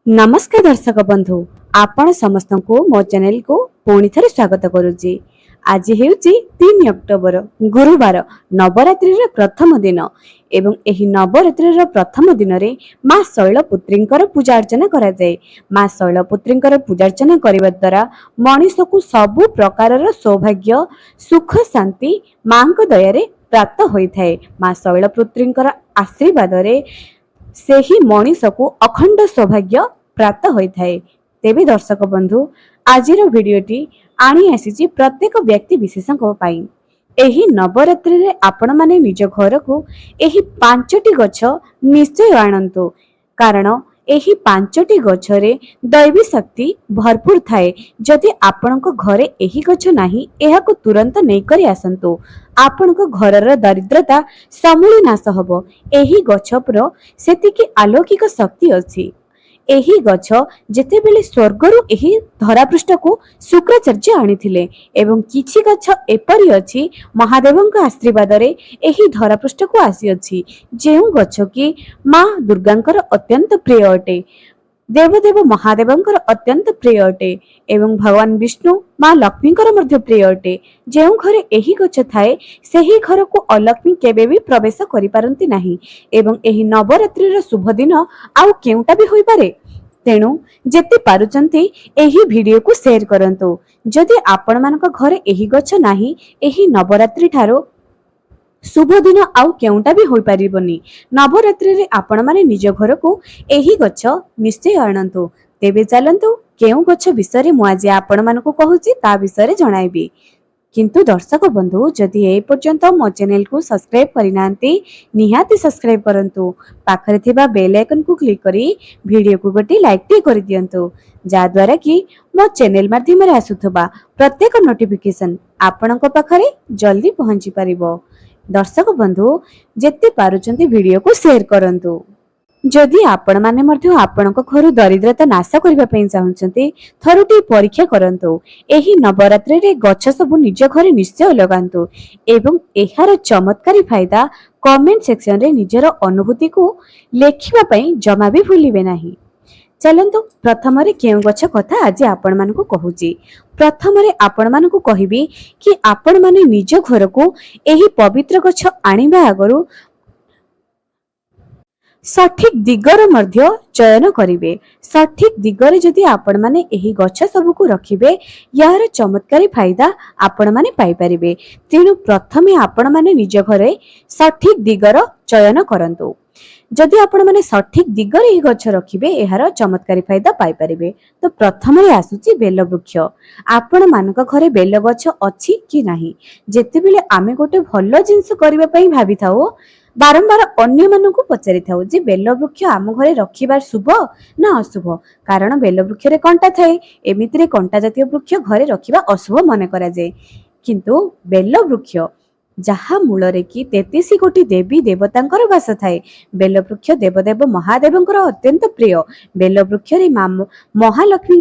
नमस्कार दर्शक बंधु आपण समस्त को मो चैनल को पुणी थे स्वागत करुच्ची। आज हेउची 3 अक्टोबर गुरुवार नवरात्रि प्रथम दिन एवं एही नवरात्रि प्रथम दिन रे माँ शैलपुत्री पूजा अर्चना करा जाए। माँ शैलपुत्री पूजा अर्चना करने द्वारा मनीष को सबु प्रकार सौभाग्य सुख शांति माँ दया प्राप्त होता है। माँ शैलपुत्री आशीर्वाद से ही मनीष को अखंड सौभाग्य प्राप्त होता है। तेबे दर्शक बंधु आज भिडटी आनी आसी प्रत्येक व्यक्ति विशेषों एही नवरात्रि रे आपण माने निज घर को एही 5टी गछ निश्चय आणंतु, कारण एही 5टी गछरे दैवी शक्ति भरपूर थाए। जदि आपणक घरे एही गछ नाही एहाको तुरंत नै करी आसंतु, आपणक घरर दरिद्रता समूली नाश हबो। एही गछ पर सेतिकी अलौकिक शक्ति अछि। एही गछ जेतेबेले स्वर्गरु एही धरापृष्ठ को शुक्राचार्य आनिथिले एवं किछि गछ एपरि अछि महादेवଙ୍କ आशीर्वाद रे एही धरापृष्ठ को आसी अछि, जेउ गछ की माँ दुर्गांकर अत्यंत प्रिय अटे, देवदेव महादेवंकर अत्यंत प्रिय अटे एवं भगवान विष्णु माँ लक्ष्मींकर मध्य प्रिय अटे। जेउ घरे एही गछ थाए सेही घर को अलक्ष्मी केबे भी प्रवेश करि पारंती नाही एवं एही नवरात्रिर शुभ दिन आउ केउटा भी होई पारे। तेणु जेते पारुचंती एही वीडियो को शेयर करंतु। जदि आपण मानक घरे एही गछ नाही एही नवरात्रि ठारो शुभ दिन आउ केउटा भी होई परिबनी। नवरात्रि रे आपण माने निज घर को एही गछ निश्चय आणंतु। तेबे चलंतु केउ गछ विषय मु आज आपण मानको कहूची ता विषय जणाइबी। किंतु दर्शक बंधु जदि ए पर्यंत मो चैनल को सब्सक्राइब करिनांती निहाती सब्सक्राइब करंतु, पाखरे थिबा बेल आइकन को क्लिक करी वीडियो को गोटी लाइक टी करि दियंतु, जा द्वारा कि मो चैनल माध्यम रे आसुथबा प्रत्येक नोटिफिकेशन आपणक पाखरे जल्दी पहुंची परिबो। दर्शक बंधु जेते पारुचंती वीडियो को शेयर करंतु। जदि आपण माने मध्य आपणक घर दरिद्रता नाश करबा पई चाहउचंती थरुटी परीक्षा करंतु। एही नवरात्रि रे गछ सब निज घरे निश्चय लगांतु एवं एहार चमत्कारी फायदा कमेंट सेक्शन रे निजर अनुभूति को लेखिबा पई जमा भी भूलिबे नाही। चलंतु प्रथम रे केउ गछ कथा आज आपण मानको कहूची। प्रथम रे आपण मानको कहिबी कि आपण माने निज घर को एही पवित्र गछ आनिबा आगरु सठिक दिगर मध्य चयन करिवे। सठिक दिगरे जदि आपण माने एही गछ सब को रखिबे यार चमत्कारी फायदा आपण माने पाई परिबे। तेनु प्रथमे आपण माने निज घरे सठिक दिगर चयन करंतु। जदि आपण माने सठिक दिगरे ही गछ रखिबे एहार चमत्कारी फायदा पाई परिबे। तो प्रथम रे आसुची बेल वृक्ष। आपण मानक घरे बेल गछ अछि कि नाही, जेतेबेले आमे गोटे भलो जिंस करिबा पई भाबी थाओ बारंबार अन्य मानक पचारि थाउ जे बेल वृक्ष आम घरे रखिबार शुभ ना अशुभ, कारण बेल वृक्ष रे कंटा थाए, एमिति रे कंटा जातीय वृक्ष घरे रखिबा अशुभ मन करा जाए। किंतु बेल वृक्ष जहा मूल रे कि 33 कोटी देवी देवतांकर वास थाए। बेल वृक्ष देवदेव महादेवंकर अत्यंत प्रिय। बेल वृक्ष रे महालक्ष्मी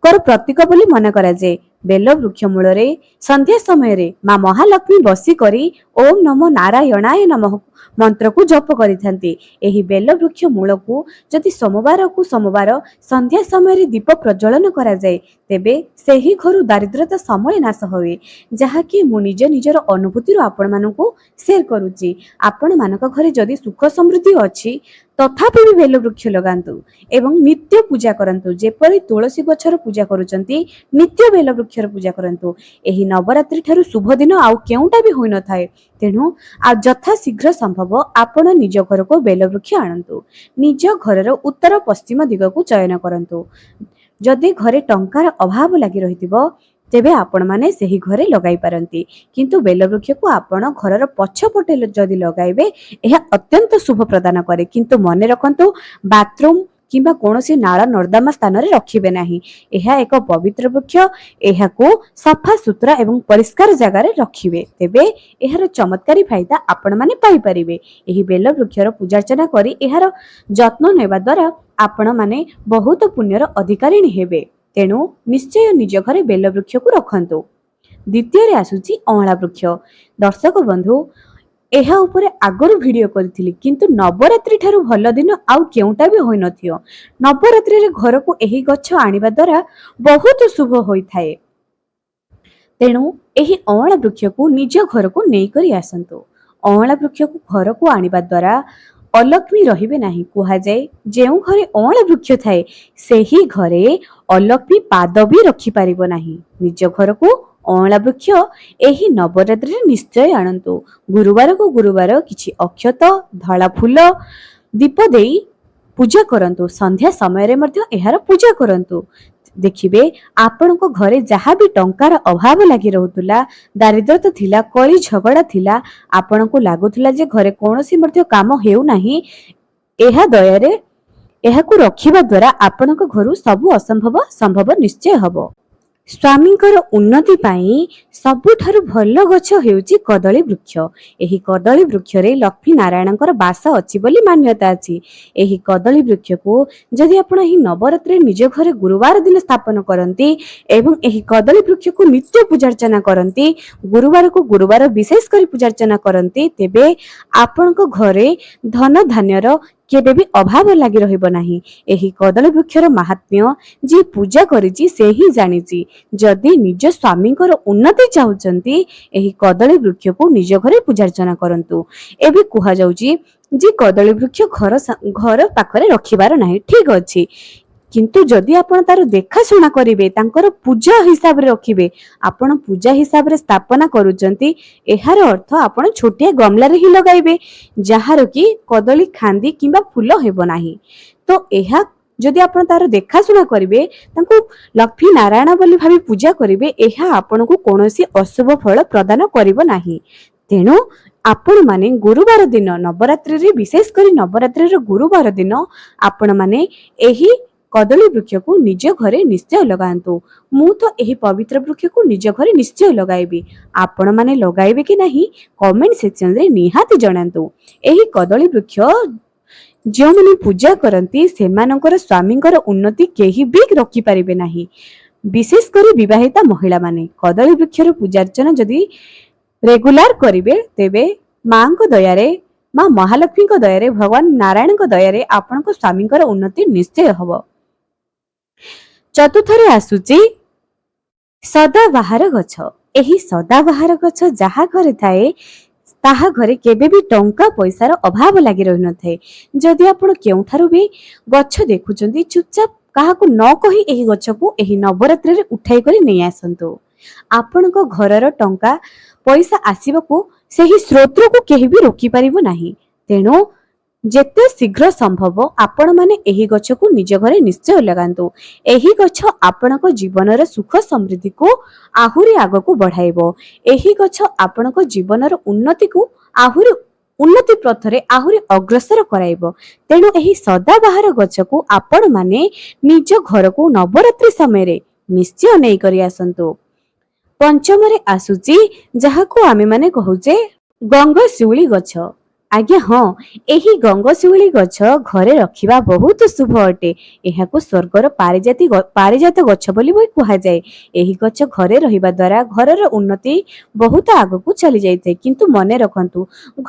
कर प्रतीक बोली मन करा जाए। बेल वृक्ष मूल रे संध्या समय रे माँ महालक्ष्मी बसी करी ओम नमो नारायणाय नमः मंत्र को जप करिथांती। एही बेल वृक्ष मूल को जदि सोमवार को सोमवार संध्या समय रे दीप प्रज्वलन करा जाए तेबे सेही घरु दारिद्रता समय नाश होए, जहा कि मु निजर अनुभूति रो आपण मानकु शेयर करूची। आपण मानक घरे जदि सुख समृद्धि अछि तथापि भी बेल वृक्ष लगांतु एवं नित्य पूजा करंतु। जेपरि तुलसी गछर पूजा करूचंती नित्य बेल वृक्षर पूजा करंतु। एही नवरात्रि ठारु शुभ दिन आउ केउटा भी होई न थाए। तेणु आ यथा शीघ्र संभव आपण निज घर को बेल वृक्ष आणंतु। निज घरर उत्तर पश्चिम दिग को चयन करंतु। जदि घरे टंकार अभाव लागि रहितिबो तेबे आपण माने सेही घरे लगाई पारंती, किंतु बेल वृक्ष को आपण घरर पछपटे जदि लगाइबे एहा अत्यंत शुभ प्रदान करे। किंतु मने रखंतु बाथरूम किंबा कोनोसी नाला नर्दमा स्थान रे रखिबे नाही। एहा एक पवित्र वृक्ष, एहा को सफा सुतरा एवं परिष्कार जगह रे रखिबे, तेबे एहार चमत्कारी फायदा आपण माने पाई परिबे। एही बेल वृक्षर पूजा अर्चना करी एहार जत्न नेबा द्वारा आपण माने बहुत पुण्यर अधिकारी हेबे। तेणु निश्चय निज घरे बेल वृक्ष को रखंतु। द्वितीय रे आसुची अँला वृक्ष। दर्शक बंधु ଏହା ଉପରେ ଆଗରୁ ଭିଡିଓ କରିଥିଲି, କିନ୍ତୁ ନବରାତ୍ରି ଠାରୁ ଭଲ ଦିନ ଆଉ କେଉଁଟା ବି ହୋଇନଥିବ। ନବରାତ୍ରିରେ ଘରକୁ ଏହି ଗଛ ଆଣିବା ଦ୍ୱାରା ବହୁତ ଶୁଭ ହୋଇଥାଏ। ତେଣୁ ଏହି ଅଁଳା ବୃକ୍ଷକୁ ନିଜ ଘରକୁ ନେଇକରି ଆସନ୍ତୁ। ଅଁଳା ବୃକ୍ଷକୁ ଘରକୁ ଆଣିବା ଦ୍ୱାରା ଅଲକ୍ଷ୍ମୀ ରହିବେ ନାହିଁ। କୁହାଯାଏ ଯେଉଁ ଘରେ ଅଁଳା ବୃକ୍ଷ ଥାଏ ସେହି ଘରେ ଅଲକ୍ଷ୍ମୀ ପାଦ ବି ରଖିପାରିବ ନାହିଁ। ନିଜ ଘରକୁ ଅଁଳା ବୃକ୍ଷ ଏହି ନବରାତ୍ରିରେ ନିଶ୍ଚୟ ଆଣନ୍ତୁ। ଗୁରୁବାରକୁ ଗୁରୁବାର କିଛି ଅକ୍ଷତ, ଧଳା ଫୁଲ, ଦୀପ ଦେଇ ପୂଜା କରନ୍ତୁ। ସନ୍ଧ୍ୟା ସମୟରେ ମଧ୍ୟ ଏହାର ପୂଜା କରନ୍ତୁ। ଦେଖିବେ ଆପଣଙ୍କ ଘରେ ଯାହା ବି ଟଙ୍କାର ଅଭାବ ଲାଗି ରହୁଥିଲା, ଦାରିଦ୍ରତା ଥିଲା, କଳି ଝଗଡ଼ା ଥିଲା, ଆପଣଙ୍କୁ ଲାଗୁଥିଲା ଯେ ଘରେ କୌଣସି ମଧ୍ୟ କାମ ହେଉନାହିଁ, ଏହା ଦୟାରେ ଏହାକୁ ରଖିବା ଦ୍ୱାରା ଆପଣଙ୍କ ଘରୁ ସବୁ ଅସମ୍ଭବ ସମ୍ଭବ ନିଶ୍ଚୟ ହେବ। ସ୍ୱାମୀଙ୍କର ଉନ୍ନତି ପାଇଁ ସବୁଠାରୁ ଭଲ ଗଛ ହେଉଛି କଦଳୀ ବୃକ୍ଷ। ଏହି କଦଳୀ ବୃକ୍ଷରେ ଲକ୍ଷ୍ମୀ ନାରାୟଣଙ୍କର ବାସ ଅଛି ବୋଲି ମାନ୍ୟତା ଅଛି। ଏହି କଦଳୀ ବୃକ୍ଷକୁ ଯଦି ଆପଣ ଏହି ନବରାତ୍ରିରେ ନିଜ ଘରେ ଗୁରୁବାର ଦିନ ସ୍ଥାପନ କରନ୍ତି ଏବଂ ଏହି କଦଳୀ ବୃକ୍ଷକୁ ନିତ୍ୟ ପୂଜାର୍ଚ୍ଚନା କରନ୍ତି, ଗୁରୁବାରକୁ ଗୁରୁବାର ବିଶେଷ କରି ପୂଜାର୍ଚ୍ଚନା କରନ୍ତି, ତେବେ ଆପଣଙ୍କ ଘରେ ଧନ ଧାନ୍ୟର କେବେ ବି ଅଭାବ ଲାଗି ରହିବ ନାହିଁ। ଏହି କଦଳୀ ବୃକ୍ଷର ମାହାତ୍ମ୍ୟ ଯିଏ ପୂଜା କରିଛି ସେ ହିଁ ଜାଣିଛି। ଯଦି ନିଜ ସ୍ୱାମୀଙ୍କର ଉନ୍ନତି ଚାହୁଁଛନ୍ତି, ଏହି କଦଳୀ ବୃକ୍ଷକୁ ନିଜ ଘରେ ପୂଜାର୍ଚ୍ଚନା କରନ୍ତୁ। ଏବେ କୁହାଯାଉଛି ଯେ କଦଳୀ ବୃକ୍ଷ ଘର ପାଖରେ ରଖିବାର ନାହିଁ, ଠିକ ଅଛି, କିନ୍ତୁ ଯଦି ଆପଣ ତାର ଦେଖାଶୁଣା କରିବେ, ତାଙ୍କର ପୂଜା ହିସାବରେ ରଖିବେ, ଆପଣ ପୂଜା ହିସାବରେ ସ୍ଥାପନା କରୁଛନ୍ତି, ଏହାର ଅର୍ଥ ଆପଣ ଛୋଟିଆ ଗମଲାରେ ହିଁ ଲଗାଇବେ, ଯାହାର କି କଦଳୀ ଖାନ୍ଦି କିମ୍ବା ଫୁଲ ହେବ ନାହିଁ। ତ ଏହା ଯଦି ଆପଣ ତାର ଦେଖାଶୁଣା କରିବେ, ତାଙ୍କୁ ଲକ୍ଷ୍ମୀ ନାରାୟଣ ବୋଲି ଭାବି ପୂଜା କରିବେ, ଏହା ଆପଣଙ୍କୁ କୌଣସି ଅଶୁଭ ଫଳ ପ୍ରଦାନ କରିବ ନାହିଁ। ତେଣୁ ଆପଣମାନେ ଗୁରୁବାର ଦିନ, ନବରାତ୍ରିରେ ବିଶେଷ କରି ନବରାତ୍ରିର ଗୁରୁବାର ଦିନ ଆପଣମାନେ ଏହି କଦଳୀ ବୃକ୍ଷକୁ ନିଜ ଘରେ ନିଶ୍ଚୟ ଲଗାନ୍ତୁ। ମୁଁ ତ ଏହି ପବିତ୍ର ବୃକ୍ଷକୁ ନିଜ ଘରେ ନିଶ୍ଚୟ ଲଗାଇବି। ଆପଣମାନେ ଲଗାଇବେ କି ନାହିଁ କମେଣ୍ଟ ସେକ୍ସନରେ ନିହାତି ଜଣାନ୍ତୁ। ଏହି କଦଳୀ ବୃକ୍ଷ ଯେଉଁମାନେ ପୂଜା କରନ୍ତି ସେମାନଙ୍କର ସ୍ୱାମୀଙ୍କର ଉନ୍ନତି କେହି ବି ରଖିପାରିବେ ନାହିଁ। ବିଶେଷ କରି ବିବାହିତା ମହିଳାମାନେ କଦଳୀ ବୃକ୍ଷର ପୂଜାର୍ଚ୍ଚନା ଯଦି ରେଗୁଲାର କରିବେ, ତେବେ ମାଙ୍କ ଦୟାରେ, ମା ମହାଲକ୍ଷ୍ମୀଙ୍କ ଦୟାରେ, ଭଗବାନ ନାରାୟଣଙ୍କ ଦୟାରେ ଆପଣଙ୍କ ସ୍ୱାମୀଙ୍କର ଉନ୍ନତି ନିଶ୍ଚୟ ହେବ। ଚତୁର୍ଥରେ ଆସୁଛି ସଦାବାହାର ଗଛ। ଏହି ସଦାବାହାର ଗଛ ଯାହା ଘରେ ଥାଏ ତାହା ଘରେ କେବେ ବି ଟଙ୍କା ପଇସାର ଅଭାବ ଲାଗି ରହିନଥାଏ। ଯଦି ଆପଣ କେଉଁଠାରୁ ବି ଗଛ ଦେଖୁଛନ୍ତି, ଚୁପଚାପ କାହାକୁ ନ କହି ଏହି ଗଛକୁ ଏହି ନବରାତ୍ରିରେ ଉଠାଇ କରି ନେଇ ଆସନ୍ତୁ। ଆପଣଙ୍କ ଘରର ଟଙ୍କା ପଇସା ଆସିବାକୁ ସେହି ସ୍ରୋତକୁ କେହି ବି ରୋକିପାରିବ ନାହିଁ। ତେଣୁ ଯେତେ ଶୀଘ୍ର ସମ୍ଭବ ଆପଣମାନେ ଏହି ଗଛକୁ ନିଜ ଘରେ ନିଶ୍ଚୟ ଲଗାନ୍ତୁ। ଏହି ଗଛ ଆପଣଙ୍କ ଜୀବନର ସୁଖ ସମୃଦ୍ଧିକୁ ଆହୁରି ଆଗକୁ ବଢାଇବ। ଏହି ଗଛ ଆପଣଙ୍କ ଜୀବନର ଉନ୍ନତିକୁ ଆହୁରି ଉନ୍ନତି ପଥରେ ଆହୁରି ଅଗ୍ରସର କରାଇବ। ତେଣୁ ଏହି ସଦାବାହାର ଗଛକୁ ଆପଣମାନେ ନିଜ ଘରକୁ ନବରାତ୍ରି ସମୟରେ ନିଶ୍ଚୟ ନେଇକରି ଆସନ୍ତୁ। ପଞ୍ଚମରେ ଆସୁଛି ଯାହାକୁ ଆମେମାନେ କହୁଛେ ଗଙ୍ଗଶିଉଳି ଗଛ। ଆଜ୍ଞା ହଁ, ଏହି ଗଙ୍ଗଶିଉଳି ଗଛ ଘରେ ରଖିବା ବହୁତ ଶୁଭ ଅଟେ। ଏହାକୁ ସ୍ୱର୍ଗର ପାରିଜାତ ଗଛ ବୋଲି କୁହାଯାଏ। ଏହି ଗଛ ଘରେ ରହିବା ଦ୍ୱାରା ଘରର ଉନ୍ନତି ବହୁତ ଆଗକୁ ଚାଲି ଯାଇଥାଏ। କିନ୍ତୁ ମନେ ରଖନ୍ତୁ,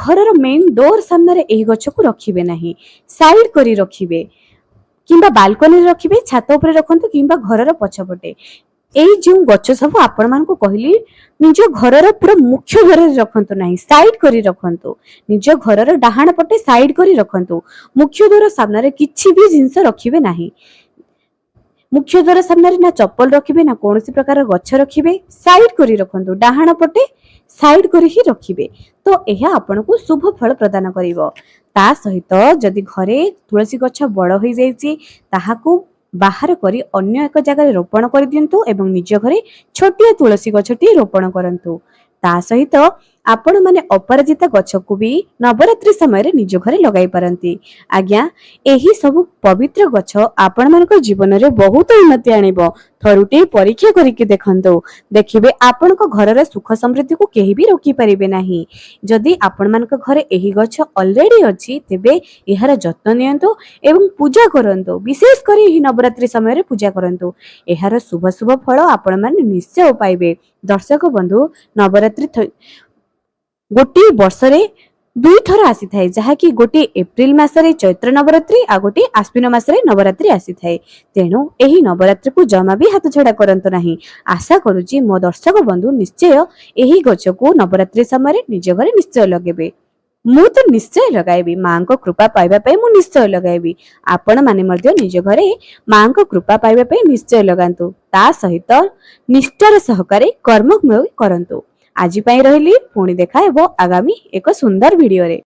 ଘରର ମେନ୍ ଡୋର ସାମ୍ନାରେ ଏହି ଗଛକୁ ରଖିବେ ନାହିଁ, ସାଇଡ କରି ରଖିବେ, କିମ୍ବା ବାଲକୋନିରେ ରଖିବେ, ଛାତ ଉପରେ ରଖନ୍ତୁ କିମ୍ବା ଘରର ପଛପଟେ। ଏଇ ଯେଉଁ ଗଛ ସବୁ ଆପଣମାନଙ୍କୁ କହିଲି, ନିଜ ଘରର ପୁରା ମୁଖ୍ୟ ଘରରେ ରଖନ୍ତୁ ନାହିଁ, ସାଇଡ କରି ରଖନ୍ତୁ। ନିଜ ଘରର ଡାହାଣ ପଟେ ସାଇଡ କରି ରଖନ୍ତୁ। ମୁଖ୍ୟ ଦ୍ୱାର ସାମ୍ନାରେ କିଛି ବି ଜିନିଷ ରଖିବେ ନାହିଁ। ମୁଖ୍ୟ ଦ୍ୱାର ସାମ୍ନାରେ ନା ଚପଲ ରଖିବେ, ନା କୌଣସି ପ୍ରକାର ଗଛ ରଖିବେ, ସାଇଡ କରି ରଖନ୍ତୁ। ଡାହାଣ ପଟେ ସାଇଡ କରି ହିଁ ରଖିବେ। ତ ଏହା ଆପଣଙ୍କୁ ଶୁଭ ଫଳ ପ୍ରଦାନ କରିବ। ତା ସହିତ ଯଦି ଘରେ ତୁଳସୀ ଗଛ ବଡ଼ ହୋଇଯାଇଛି, ତାହାକୁ ବାହାର କରି ଅନ୍ୟ ଏକ ଜାଗାରେ ରୋପଣ କରିଦିଅନ୍ତୁ ଏବଂ ନିଜ ଘରେ ଛୋଟିଆ ତୁଳସୀ ଗଛଟିଏ ରୋପଣ କରନ୍ତୁ। ତା ସହିତ ଆପଣମାନେ ଅପରାଜିତା ଗଛକୁ ବି ନବରାତ୍ରି ସମୟରେ ନିଜ ଘରେ ଲଗାଇ ପାରନ୍ତି। ଆଜ୍ଞା, ଏହି ସବୁ ପବିତ୍ର ଗଛ ଆପଣମାନଙ୍କ ଜୀବନରେ ବହୁତ ଉନ୍ନତି ଆଣିବ। ଥରୁଟିଏ ପରୀକ୍ଷା କରିକି ଦେଖନ୍ତୁ, ଦେଖିବେ ଆପଣଙ୍କ ଘରର ସୁଖ ସମୃଦ୍ଧିକୁ କେହି ବି ରୋକିପାରିବେ ନାହିଁ। ଯଦି ଆପଣମାନଙ୍କ ଘରେ ଏହି ଗଛ ଅଲରେଡି ଅଛି, ତେବେ ଏହାର ଯତ୍ନ ନିଅନ୍ତୁ ଏବଂ ପୂଜା କରନ୍ତୁ। ବିଶେଷ କରି ଏହି ନବରାତ୍ରି ସମୟରେ ପୂଜା କରନ୍ତୁ। ଏହାର ଶୁଭ ଶୁଭ ଫଳ ଆପଣମାନେ ନିଶ୍ଚୟ ପାଇବେ। ଦର୍ଶକ ବନ୍ଧୁ, ନବରାତ୍ରି ଗୋଟିଏ ବର୍ଷରେ दुई थर आसी थाए जहाँकि गोटे एप्रिल मासरे चैत्र नवरात्रि आ गोटे आश्विन मासरे नवरात्रि आसी थाए। तेणु एही नवरात्रि को जमा भी हाथ छड़ा करंतु नाही। आशा करूची मो दर्शक बंधु निश्चय एही गछ को नवरात्रि समय निज घरे निश्चय लगेबे। मु तो निश्चय लगाइबी मां को कृपा पाइबा पे मु निश्चय लगाइबी। आपण माने मध्य निज घरे मां को कृपा पाइबा पे निश्चय लगांतु। ता सहित निष्ठार सहकारे कर्म करंतु। आज पाई रहिली पुणी देखा हेबो आगामी एक सुंदर वीडियो रे।